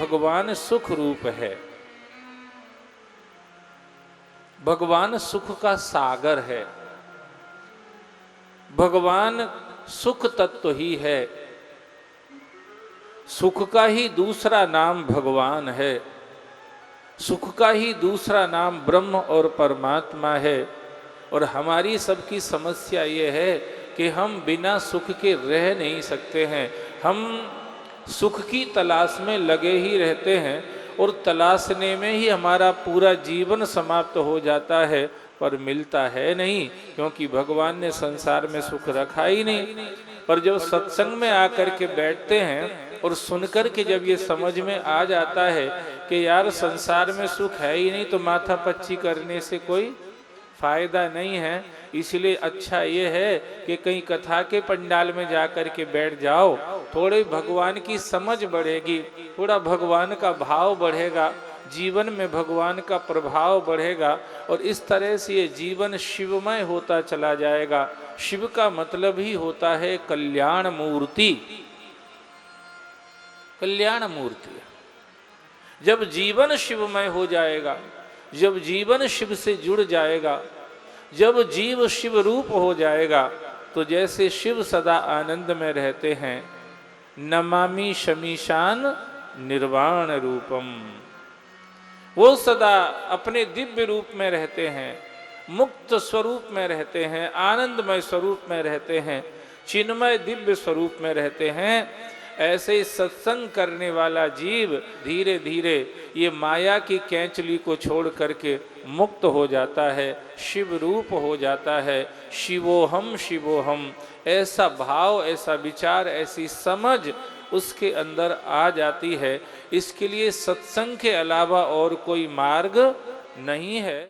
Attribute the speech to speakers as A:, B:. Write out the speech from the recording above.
A: भगवान सुख रूप है, भगवान सुख का सागर है, भगवान सुख तत्व ही है। सुख का ही दूसरा नाम भगवान है, सुख का ही दूसरा नाम ब्रह्म और परमात्मा है। और हमारी सबकी समस्या ये है कि हम बिना सुख के रह नहीं सकते हैं। हम सुख की तलाश में लगे ही रहते हैं और तलाशने में ही हमारा पूरा जीवन समाप्त हो जाता है, पर मिलता है नहीं, क्योंकि भगवान ने संसार में सुख रखा ही नहीं। पर जब सत्संग में आकर के बैठते हैं और सुनकर के जब ये समझ में आ जाता है कि यार संसार में सुख है ही नहीं, तो माथा पच्ची करने से कोई फायदा नहीं है। इसलिए अच्छा ये है कि कहीं कथा के पंडाल में जाकर के बैठ जाओ, थोड़े भगवान की समझ बढ़ेगी, थोड़ा भगवान का भाव बढ़ेगा, जीवन में भगवान का प्रभाव बढ़ेगा और इस तरह से ये जीवन शिवमय होता चला जाएगा। शिव का मतलब ही होता है कल्याण मूर्ति, कल्याण मूर्ति। जब जीवन शिवमय हो जाएगा, जब जीवन शिव से जुड़ जाएगा, जब जीव शिव रूप हो जाएगा, तो जैसे शिव सदा आनंद में रहते हैं, नमामि शमीशान निर्वाण रूपम, वो सदा अपने दिव्य रूप में रहते हैं, मुक्त स्वरूप में रहते हैं, आनंदमय स्वरूप में रहते हैं, चिन्मय दिव्य स्वरूप में रहते हैं। ऐसे ही सत्संग करने वाला जीव धीरे धीरे ये माया की कैंचली को छोड़ करके मुक्त हो जाता है, शिव रूप हो जाता है। शिवोहम शिवोहम, ऐसा भाव, ऐसा विचार, ऐसी समझ उसके अंदर आ जाती है। इसके लिए सत्संग के अलावा और कोई मार्ग नहीं है।